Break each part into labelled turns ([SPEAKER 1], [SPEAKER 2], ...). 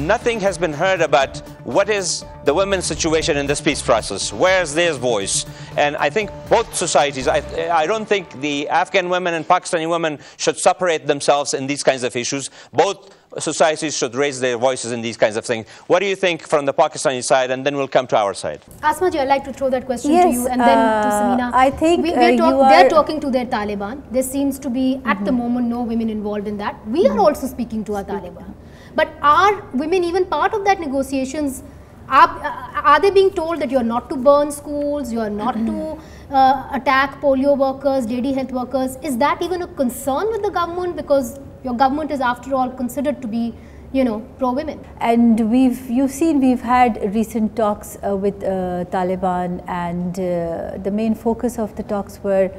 [SPEAKER 1] nothing has been heard about what is the women's situation in this peace process. Where's their voice? And I think both societies, I don't think the Afghan women and Pakistani women should separate themselves in these kinds of issues. Both societies should raise their voices in these kinds of things. What do you think from the Pakistani side? And then we'll come to our side.
[SPEAKER 2] Asma ji, I'd like to throw that question to you and then to Samina.
[SPEAKER 3] I think
[SPEAKER 2] they're talking to their Taliban. There seems to be, at the moment, no women involved in that. We are also speaking to our Taliban. But are women even part of that negotiations? Are they being told that you're not to burn schools, you're not to attack polio workers, lady health workers? Is that even a concern with the government? Because your government is, after all, considered to be, you know, pro-women.
[SPEAKER 3] And you've seen we've had recent talks with Taliban, and the main focus of the talks were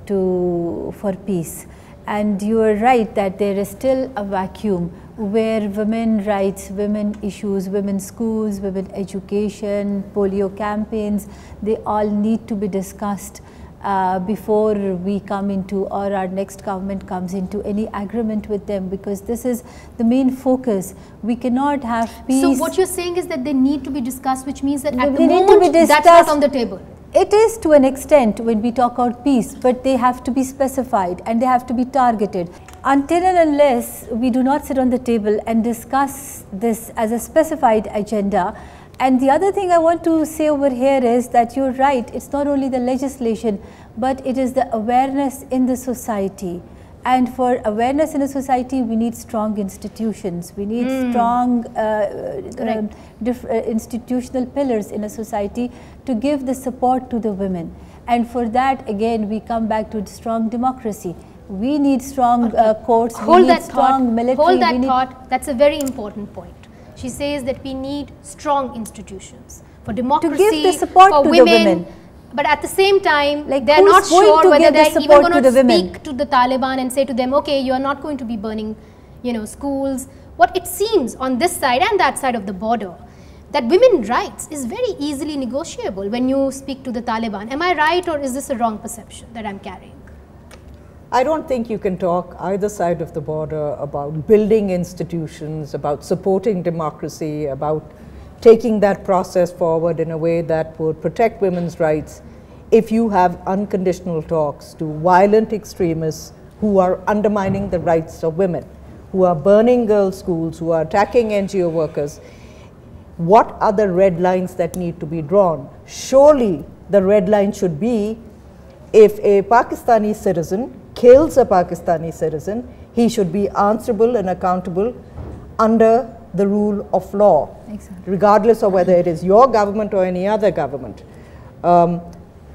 [SPEAKER 3] for peace. And you are right that there is still a vacuum where women rights, women issues, women's schools, women education, polio campaigns, they all need to be discussed before we come into, or our next government comes into, any agreement with them, because this is the main focus. We cannot have peace.
[SPEAKER 2] So what you're saying is that they need to be discussed, which means that at the moment that's not on the table.
[SPEAKER 3] It is to an extent when we talk about peace, but they have to be specified and they have to be targeted. Until and unless we do not sit on the table and discuss this as a specified agenda. And the other thing I want to say over here is that you're right, it's not only the legislation, but it is the awareness in the society. And for awareness in a society, we need strong institutions. We need strong institutional pillars in a society to give the support to the women. And for that, again, we come back to strong democracy. We need strong courts, we need strong military.
[SPEAKER 2] Hold that thought. That's a very important point. She says that we need strong institutions for democracy,
[SPEAKER 3] to give the support
[SPEAKER 2] for
[SPEAKER 3] to
[SPEAKER 2] women.
[SPEAKER 3] The women.
[SPEAKER 2] But at the same time,
[SPEAKER 3] like,
[SPEAKER 2] they're not sure whether they're even going to speak to the Taliban and say to them, okay, you're not going to be burning, you know, schools. What it seems on this side and that side of the border, that women's rights is very easily negotiable when you speak to the Taliban. Am I right, or is this a wrong perception that I'm carrying?
[SPEAKER 4] I don't think you can talk either side of the border about building institutions, about supporting democracy, about taking that process forward in a way that would protect women's rights if you have unconditional talks to violent extremists who are undermining the rights of women, who are burning girls' schools, who are attacking NGO workers. What are the red lines that need to be drawn? Surely the red line should be, if a Pakistani citizen kills a Pakistani citizen, he should be answerable and accountable under the rule of law, regardless of whether it is your government or any other government.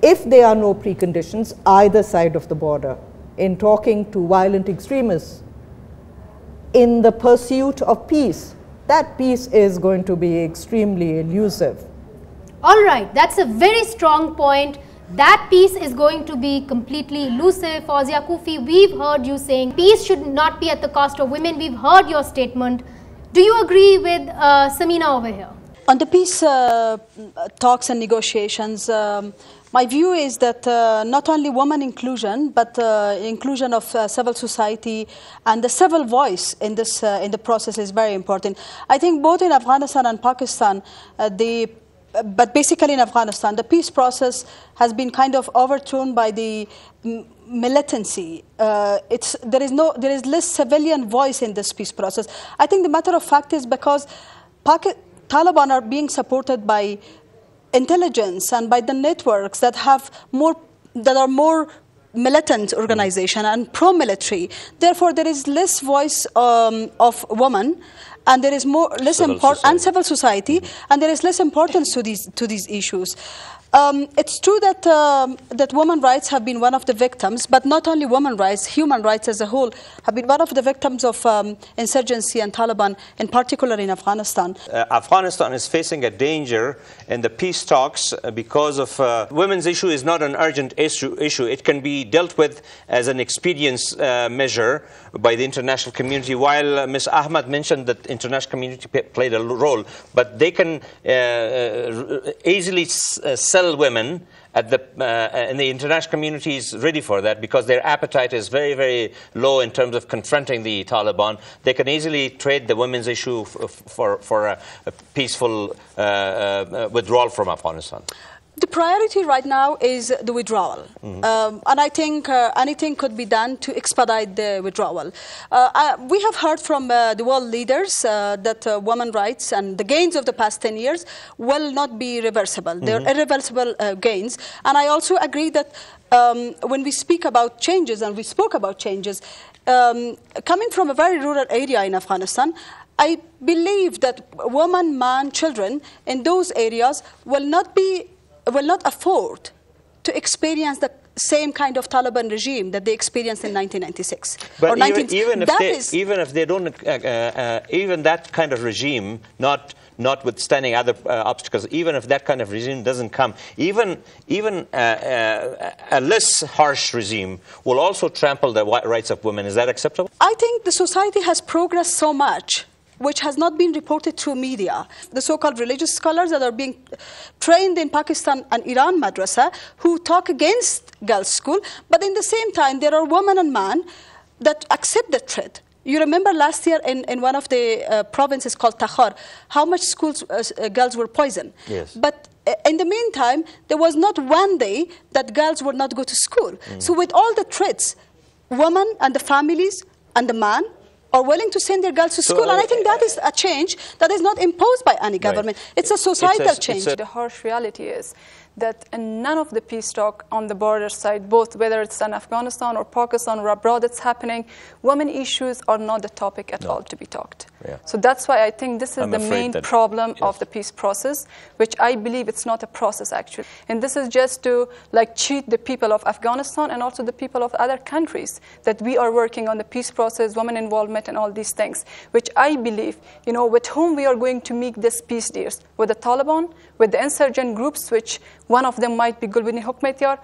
[SPEAKER 4] If there are no preconditions either side of the border in talking to violent extremists in the pursuit of peace, that peace is going to be extremely elusive.
[SPEAKER 2] All right, that's a very strong point. That peace is going to be completely elusive. Fawzia Kufi, we've heard you saying peace should not be at the cost of women. We've heard your statement. Do you agree with Samina over here?
[SPEAKER 5] On the peace talks and negotiations, my view is that not only women inclusion, but inclusion of civil society and the civil voice in this in the process is very important. I think both in Afghanistan and Pakistan, but basically in Afghanistan, the peace process has been kind of overthrown by the militancy. There is less civilian voice in this peace process. I think the matter of fact is because Taliban are being supported by intelligence and by the networks that are more militant organization and pro-military. Therefore, there is less voice of women, and there is less importance, and civil society, and there is less importance to these issues. It's true that that women's rights have been one of the victims, but not only women's rights, human rights as a whole have been one of the victims of insurgency and Taliban, in particular in Afghanistan.
[SPEAKER 1] Afghanistan is facing a danger in the peace talks because of women's issue is not an urgent issue. It can be dealt with as an expedience measure by the international community. While Ms. Ahmad mentioned that international community played a role, but they can easily sell well women at the, in the international community is ready for that, because their appetite is very, very low in terms of confronting the Taliban. They can easily trade the women's issue for a peaceful withdrawal from Afghanistan.
[SPEAKER 5] The priority right now is the withdrawal. And I think anything could be done to expedite the withdrawal. We have heard from the world leaders that women's rights and the gains of the past 10 years will not be reversible. They're irreversible gains. And I also agree that when we speak about changes, and we spoke about changes, coming from a very rural area in Afghanistan, I believe that women, men, children in those areas will not afford to experience the same kind of Taliban regime that they experienced in 1996.
[SPEAKER 1] But even if they don't, even that kind of regime, notwithstanding other obstacles, even if that kind of regime doesn't come, even a less harsh regime will also trample the rights of women. Is that acceptable?
[SPEAKER 5] I think the society has progressed so much, which has not been reported through media. The so-called religious scholars that are being trained in Pakistan and Iran madrasa who talk against girls' school, but in the same time there are women and men that accept the threat. You remember last year in one of the provinces called Takhar, how much schools girls were poisoned.
[SPEAKER 1] Yes.
[SPEAKER 5] But in the meantime, there was not one day that girls would not go to school. So with all the threats, women and the families and the man are willing to send their girls to school. And I think that is a change that is not imposed by any government. Right. It's a societal change.
[SPEAKER 6] The harsh reality is that in none of the peace talk on the border side, both whether it's in Afghanistan or Pakistan or abroad it's happening, women issues are not the topic at all to be talked.
[SPEAKER 1] Yeah.
[SPEAKER 6] So that's why I think this is the main problem of the peace process, which I believe it's not a process actually. And this is just to cheat the people of Afghanistan and also the people of other countries that we are working on the peace process, women involvement and all these things, which I believe, with whom we are going to make this peace deals, with the Taliban, with the insurgent groups, which one of them might be Gulbuddin Hukmatyar.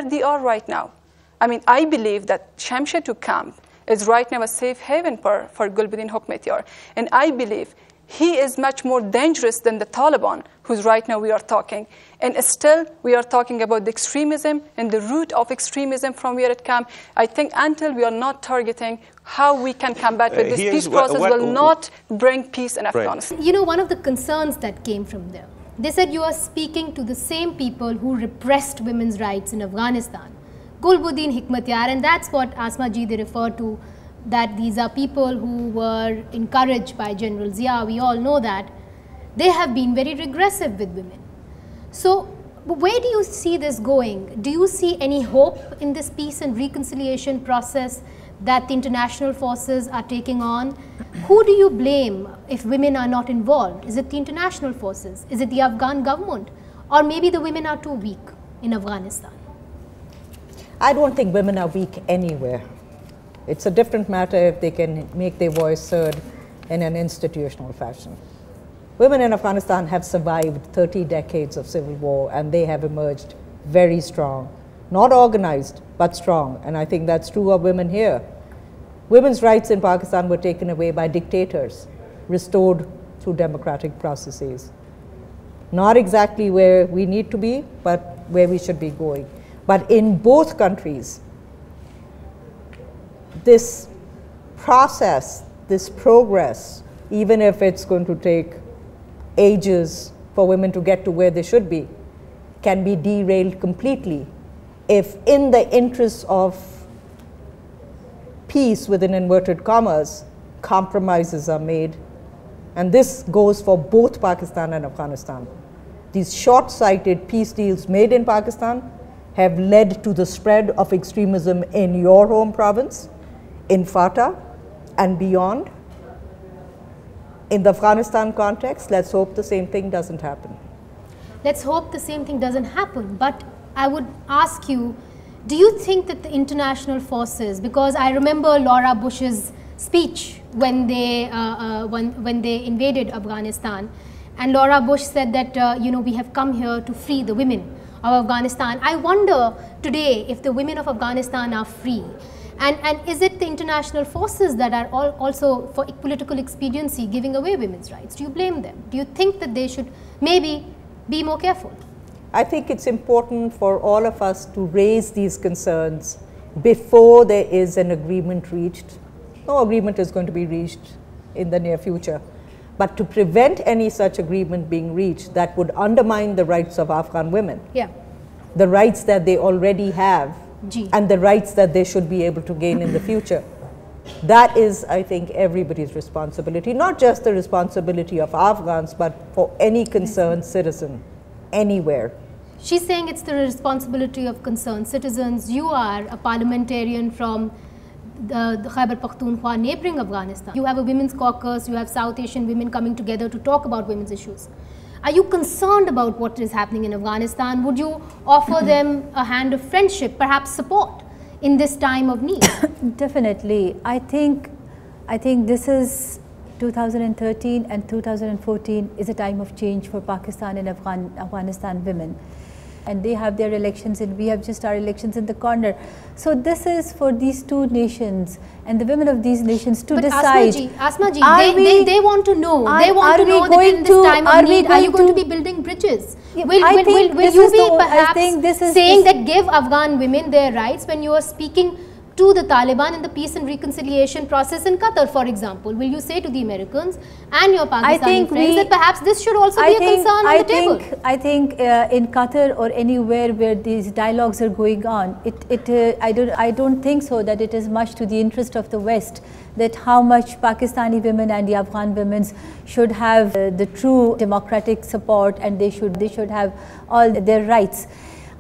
[SPEAKER 6] They are right now. I mean, I believe that Shamshetu camp is right now a safe haven for Gulbuddin Hukmatyar. And I believe he is much more dangerous than the Taliban, who's right now we are talking. And still, we are talking about the extremism and the root of extremism from where it comes. I think until we are not targeting how we can combat with this peace process will not bring peace in Afghanistan.
[SPEAKER 2] One of the concerns that came from them, they said you are speaking to the same people who repressed women's rights in Afghanistan. Gulbuddin Hikmatyar, and that's what Asma ji they refer to, that these are people who were encouraged by General Zia. We all know that. They have been very regressive with women. So where do you see this going? Do you see any hope in this peace and reconciliation process that the international forces are taking on? Who do you blame if women are not involved? Is it the international forces? Is it the Afghan government? Or maybe the women are too weak in Afghanistan?
[SPEAKER 4] I don't think women are weak anywhere. It's a different matter if they can make their voice heard in an institutional fashion. Women in Afghanistan have survived 30 decades of civil war, and they have emerged very strong. Not organized, but strong. And I think that's true of women here. Women's rights in Pakistan were taken away by dictators, restored through democratic processes. Not exactly where we need to be, but where we should be going. But in both countries, this process, this progress, even if it's going to take ages for women to get to where they should be, can be derailed completely if, in the interests of peace within inverted commas, compromises are made. And this goes for both Pakistan and Afghanistan. These short-sighted peace deals made in Pakistan have led to the spread of extremism in your home province, in FATA, and beyond. In the Afghanistan context, let's hope the same thing doesn't happen.
[SPEAKER 2] Let's hope the same thing doesn't happen. But I would ask you, do you think that the international forces, because I remember Laura Bush's speech when they invaded Afghanistan, and Laura Bush said that we have come here to free the women of Afghanistan. I wonder today if the women of Afghanistan are free. And is it the international forces that are also, for political expediency, giving away women's rights? Do you blame them? Do you think that they should maybe be more careful?
[SPEAKER 4] I think it's important for all of us to raise these concerns before there is an agreement reached. No agreement is going to be reached in the near future. But to prevent any such agreement being reached that would undermine the rights of Afghan women, the rights that they already have, and the rights that they should be able to gain in the future. That is, I think, everybody's responsibility, not just the responsibility of Afghans, but for any concerned citizen anywhere.
[SPEAKER 2] She's saying it's the responsibility of concerned citizens. You are a parliamentarian from the Khyber Pakhtunkhwa neighboring Afghanistan. You have a women's caucus, you have South Asian women coming together to talk about women's issues. Are you concerned about what is happening in Afghanistan? Would you offer them a hand of friendship, perhaps support in this time of need?
[SPEAKER 3] Definitely. I think this is 2013 and 2014 is a time of change for Pakistan and Afghanistan women. And they have their elections and we have just our elections in the corner. So this is for these two nations and the women of these nations to decide.
[SPEAKER 2] Asma ji, they want to know. They want to know that in this time of need, are you going to be building bridges? Will you be perhaps saying that give Afghan women their rights when you are speaking to the Taliban in the peace and reconciliation process in Qatar, for example? Will you say to the Americans and your Pakistani friends that perhaps this should also be a concern on the table?
[SPEAKER 3] I think in Qatar or anywhere where these dialogues are going on, I don't think so that it is much to the interest of the West that how much Pakistani women and the Afghan women should have the true democratic support and they should have all their rights.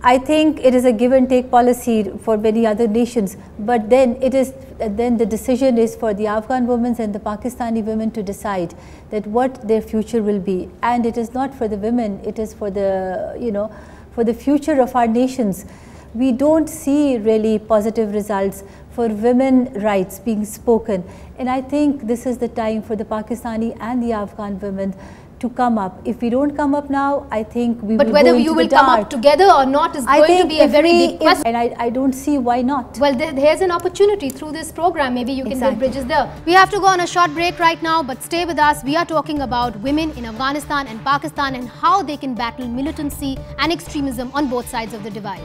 [SPEAKER 3] I think it is a give and take policy for many other nations, but then the decision is for the Afghan women and the Pakistani women to decide that what their future will be, and it is not for the women, it is for the for the future of our nations. We don't see really positive results for women rights being spoken, and I think this is the time for the Pakistani and the Afghan women to come up. If we don't come up now, I think we will go into the dark.
[SPEAKER 2] But whether you will come up together or not is going to be a very big question.
[SPEAKER 3] And I don't see why not.
[SPEAKER 2] Well, there's an opportunity through this program. Maybe you can build bridges there. We have to go on a short break right now, but stay with us. We are talking about women in Afghanistan and Pakistan and how they can battle militancy and extremism on both sides of the divide.